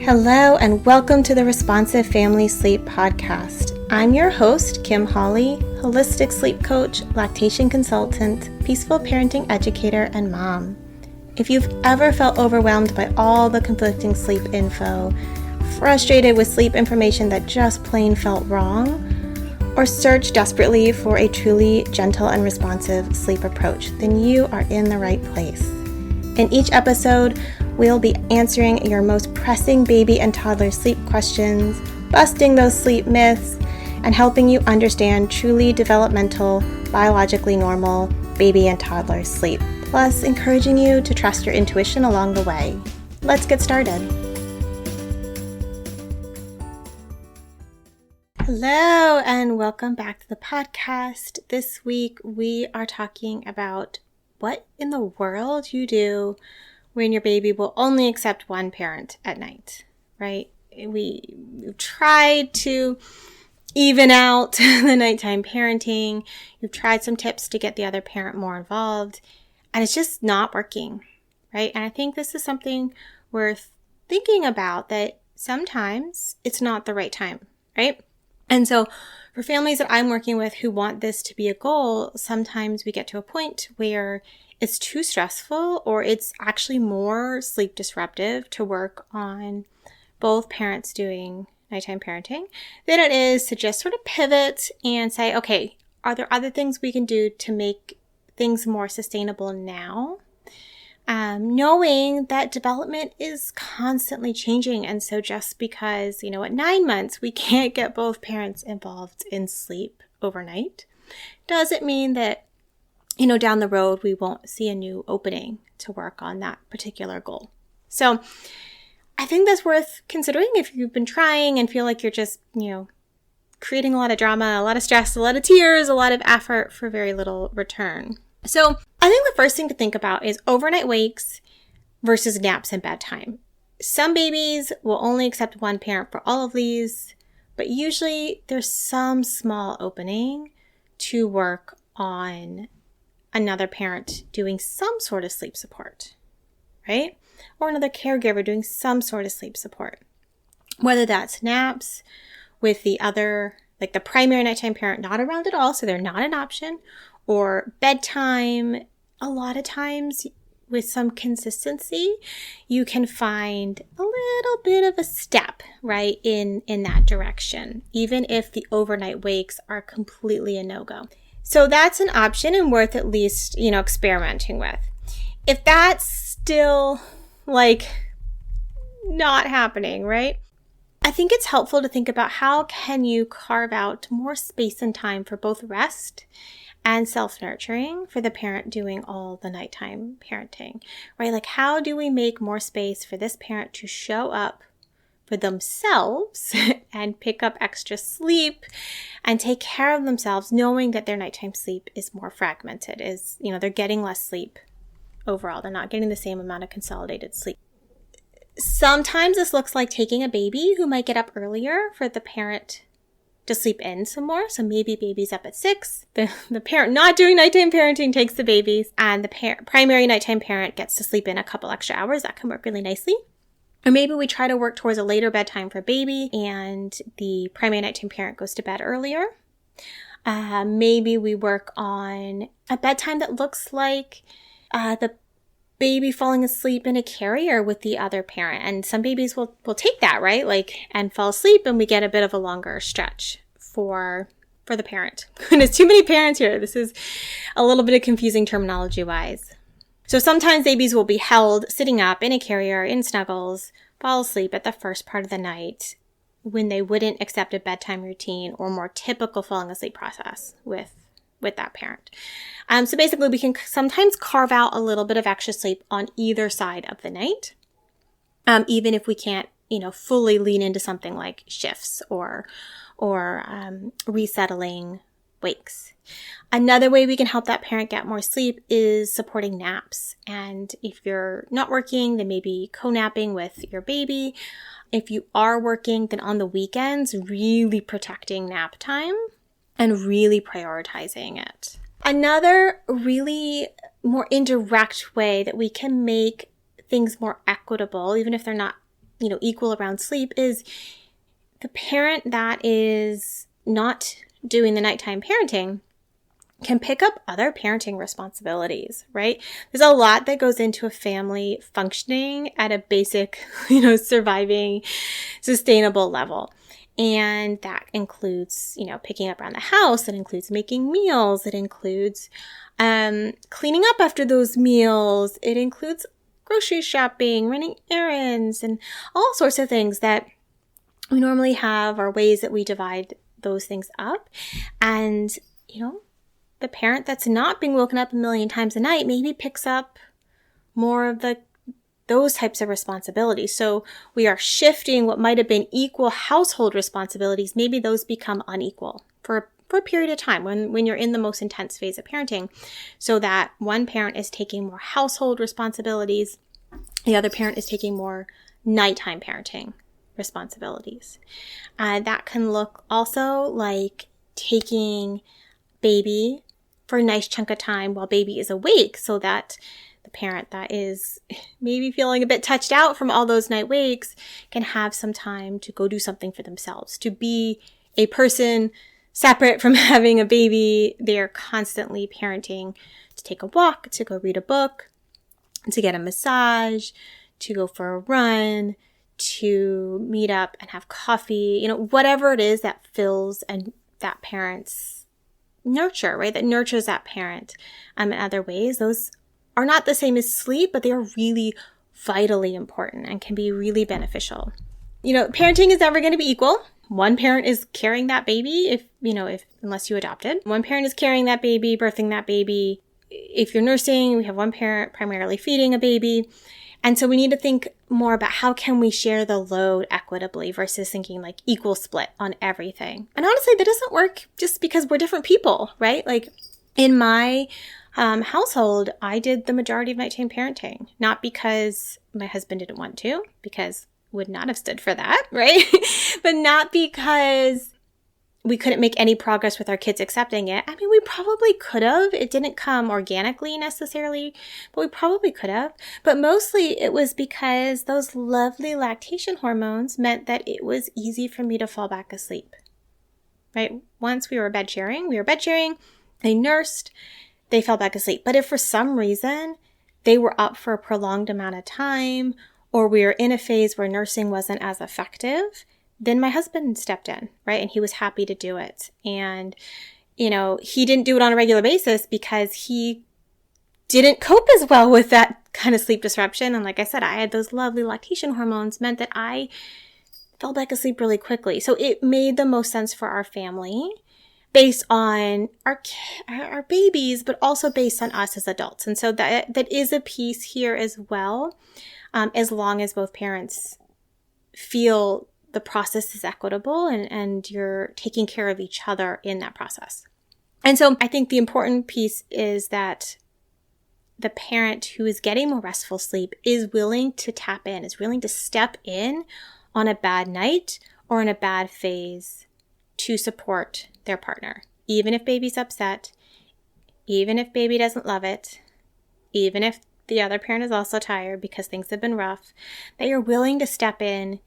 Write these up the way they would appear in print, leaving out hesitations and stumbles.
Hello and welcome to the Responsive Family Sleep Podcast. I'm your host, Kim Hawley, holistic sleep coach, lactation consultant, peaceful parenting educator, and mom. If you've ever felt overwhelmed by all the conflicting sleep info, frustrated with sleep information that just plain felt wrong, or searched desperately for a truly gentle and responsive sleep approach, then you are in the right place. In each episode, we'll be answering your most pressing baby and toddler sleep questions, busting those sleep myths, and helping you understand truly developmental, biologically normal baby and toddler sleep, plus encouraging you to trust your intuition along the way. Let's get started. Hello, and welcome back to the podcast. This week, we are talking about what in the world you do when your baby will only accept one parent at night, right? We've tried to even out the nighttime parenting. You've tried some tips to get the other parent more involved, and it's just not working, right? And I think this is something worth thinking about, that sometimes it's not the right time, right? And so for families that I'm working with who want this to be a goal, sometimes we get to a point where it's too stressful or it's actually more sleep disruptive to work on both parents doing nighttime parenting than it is to just sort of pivot and say, okay, are there other things we can do to make things more sustainable now? Knowing that development is constantly changing. And so just because, at 9 months, we can't get both parents involved in sleep overnight, doesn't mean that down the road, we won't see a new opening to work on that particular goal. So I think that's worth considering if you've been trying and feel like you're just, creating a lot of drama, a lot of stress, a lot of tears, a lot of effort for very little return. So I think the first thing to think about is overnight wakes versus naps and bedtime. Some babies will only accept one parent for all of these, but usually there's some small opening to work on another parent doing some sort of sleep support, right? Or another caregiver doing some sort of sleep support. Whether that's naps with the other, like the primary nighttime parent not around at all, so they're not an option, or bedtime. A lot of times with some consistency, you can find a little bit of a step, right, in that direction, even if the overnight wakes are completely a no-go. So that's an option and worth at least, experimenting with. If that's still not happening, right? I think it's helpful to think about how can you carve out more space and time for both rest and self-nurturing for the parent doing all the nighttime parenting, right? How do we make more space for this parent to show up for themselves and pick up extra sleep and take care of themselves, knowing that their nighttime sleep is more fragmented, they're getting less sleep overall. They're not getting the same amount of consolidated sleep. Sometimes this looks like taking a baby who might get up earlier for the parent to sleep in some more. So maybe baby's up at 6. The parent not doing nighttime parenting takes the babies, and the primary nighttime parent gets to sleep in a couple extra hours. That can work really nicely. Or maybe we try to work towards a later bedtime for baby and the primary nighttime parent goes to bed earlier. Maybe we work on a bedtime that looks like the baby falling asleep in a carrier with the other parent. And some babies will take that, right? And fall asleep, and we get a bit of a longer stretch for the parent. And there's too many parents here. This is a little bit of confusing terminology-wise. So sometimes babies will be held sitting up in a carrier, in snuggles, fall asleep at the first part of the night when they wouldn't accept a bedtime routine or more typical falling asleep process with that parent. So basically we can sometimes carve out a little bit of extra sleep on either side of the night, even if we can't, fully lean into something like shifts or resettling wakes. Another way we can help that parent get more sleep is supporting naps. And if you're not working, then maybe co-napping with your baby. If you are working, then on the weekends, really protecting nap time and really prioritizing it. Another really more indirect way that we can make things more equitable, even if they're not equal around sleep is the parent that is not doing the nighttime parenting can pick up other parenting responsibilities, right? There's a lot that goes into a family functioning at a basic, surviving, sustainable level. And that includes, picking up around the house. It includes making meals. It includes cleaning up after those meals. It includes grocery shopping, running errands, and all sorts of things that we normally have are ways that we divide those things up. And, the parent that's not being woken up a million times a night maybe picks up more of those types of responsibilities. So we are shifting what might have been equal household responsibilities. Maybe those become unequal for a period of time when you're in the most intense phase of parenting, so that one parent is taking more household responsibilities, the other parent is taking more nighttime parenting responsibilities. That can look also like taking baby for a nice chunk of time while baby is awake, so that the parent that is maybe feeling a bit touched out from all those night wakes can have some time to go do something for themselves, to be a person separate from having a baby. They're constantly parenting to take a walk, to go read a book, to get a massage, to go for a run, to meet up and have coffee, whatever it is that fills and that parent's nurture, right? That nurtures that parent in other ways. Those are not the same as sleep, but they are really vitally important and can be really beneficial. Parenting is never going to be equal. One parent is carrying that baby unless you adopted. One parent is carrying that baby, birthing that baby. If you're nursing, we have one parent primarily feeding a baby. And so we need to think more about how can we share the load equitably versus thinking like equal split on everything. And honestly, that doesn't work just because we're different people, right? Like in my household, I did the majority of nighttime parenting, not because my husband didn't want to, because would not have stood for that, right? But not because we couldn't make any progress with our kids accepting it. I mean, we probably could have. It didn't come organically necessarily, but we probably could have. But mostly it was because those lovely lactation hormones meant that it was easy for me to fall back asleep, right? Once we were bed sharing, they nursed, they fell back asleep. But if for some reason they were up for a prolonged amount of time, or we were in a phase where nursing wasn't as effective, then my husband stepped in, right? And he was happy to do it. And, he didn't do it on a regular basis because he didn't cope as well with that kind of sleep disruption. And like I said, I had those lovely lactation hormones meant that I fell back asleep really quickly. So it made the most sense for our family based on our babies, but also based on us as adults. And so that is a piece here as well, as long as both parents feel the process is equitable and you're taking care of each other in that process. And so I think the important piece is that the parent who is getting more restful sleep is willing to tap in, is willing to step in on a bad night or in a bad phase to support their partner. Even if baby's upset, even if baby doesn't love it, even if the other parent is also tired because things have been rough, that you're willing to step in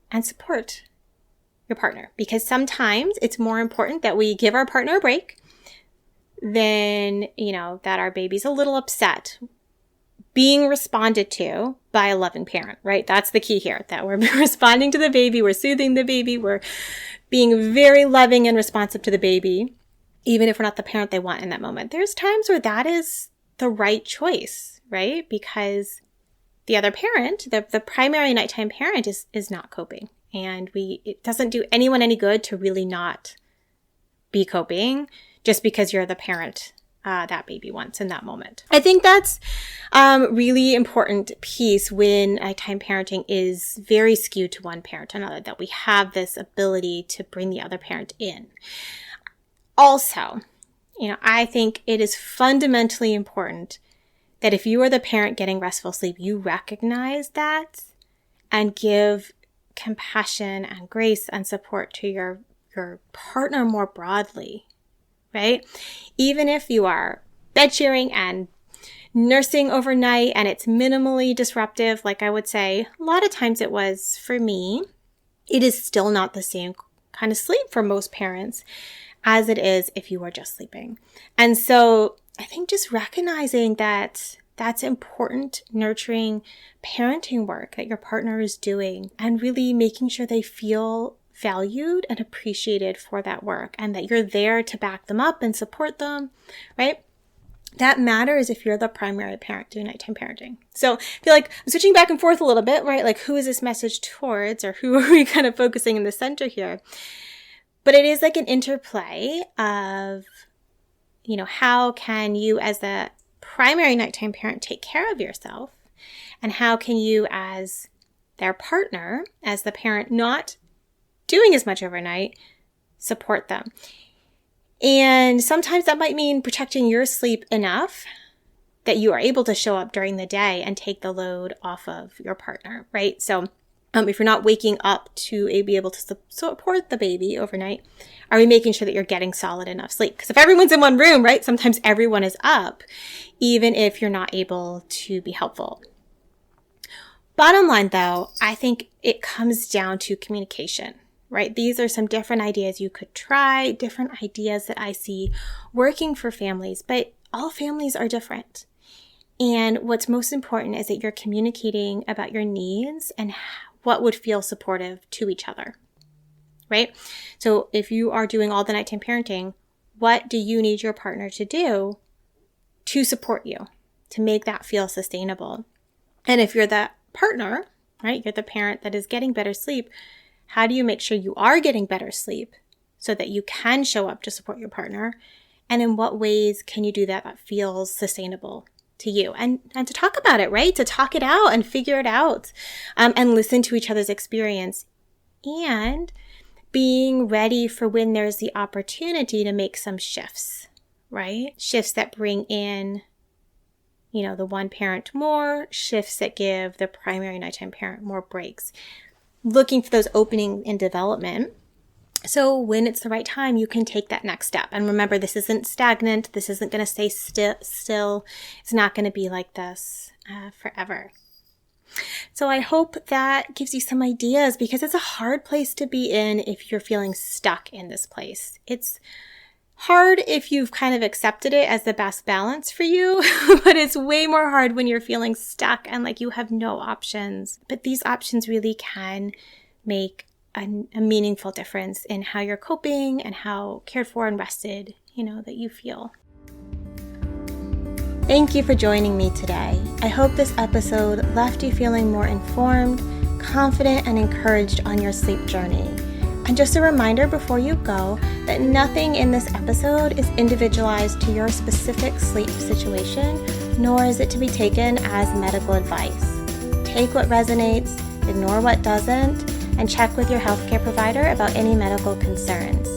and support your partner. Because sometimes it's more important that we give our partner a break than, that our baby's a little upset being responded to by a loving parent, right? That's the key here, that we're responding to the baby, we're soothing the baby, we're being very loving and responsive to the baby, even if we're not the parent they want in that moment. There's times where that is the right choice, right? Because the other parent, the primary nighttime parent is not coping. And it doesn't do anyone any good to really not be coping just because you're the parent that baby wants in that moment. I think that's really important piece when nighttime parenting is very skewed to one parent or another, that we have this ability to bring the other parent in. Also, I think it is fundamentally important that if you are the parent getting restful sleep, you recognize that and give compassion and grace and support to your partner more broadly, right? Even if you are bed sharing and nursing overnight and it's minimally disruptive, like I would say a lot of times it was for me, it is still not the same kind of sleep for most parents as it is if you are just sleeping. And so I think just recognizing that that's important, nurturing parenting work that your partner is doing, and really making sure they feel valued and appreciated for that work, and that you're there to back them up and support them, right? That matters if you're the primary parent doing nighttime parenting. So I feel like I'm switching back and forth a little bit, right? Like, who is this message towards, or who are we kind of focusing in the center here? But it is like an interplay of, how can you as the primary nighttime parent take care of yourself? And how can you as their partner, as the parent not doing as much overnight, support them? And sometimes that might mean protecting your sleep enough that you are able to show up during the day and take the load off of your partner, right? So if you're not waking up to be able to support the baby overnight, are we making sure that you're getting solid enough sleep? Because if everyone's in one room, right, sometimes everyone is up, even if you're not able to be helpful. Bottom line, though, I think it comes down to communication. Right? These are some different ideas you could try, different ideas that I see working for families, but all families are different. And what's most important is that you're communicating about your needs and what would feel supportive to each other, right? So if you are doing all the nighttime parenting, what do you need your partner to do to support you, to make that feel sustainable? And if you're the partner, right, you're the parent that is getting better sleep, how do you make sure you are getting better sleep so that you can show up to support your partner? And in what ways can you do that feels sustainable to you? And to talk about it, right? To talk it out and figure it out, and listen to each other's experience, and being ready for when there's the opportunity to make some shifts, right? Shifts that bring in, the one parent more, shifts that give the primary nighttime parent more breaks. Looking for those opening in development. So when it's the right time, you can take that next step. And remember, this isn't stagnant. This isn't going to stay still. It's not going to be like this forever. So I hope that gives you some ideas, because it's a hard place to be in if you're feeling stuck in this place. It's hard if you've kind of accepted it as the best balance for you, but it's way more hard when you're feeling stuck and like you have no options. But these options really can make a meaningful difference in how you're coping and how cared for and rested, that you feel. Thank you for joining me today. I hope this episode left you feeling more informed, confident, and encouraged on your sleep journey. And just a reminder before you go that nothing in this episode is individualized to your specific sleep situation, nor is it to be taken as medical advice. Take what resonates, ignore what doesn't, and check with your healthcare provider about any medical concerns.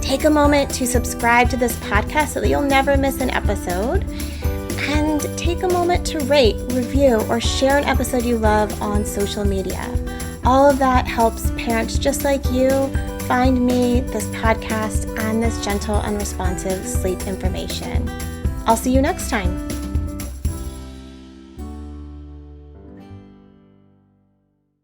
Take a moment to subscribe to this podcast so that you'll never miss an episode. And take a moment to rate, review, or share an episode you love on social media. All of that helps parents just like you find me, this podcast, and this gentle and responsive sleep information. I'll see you next time.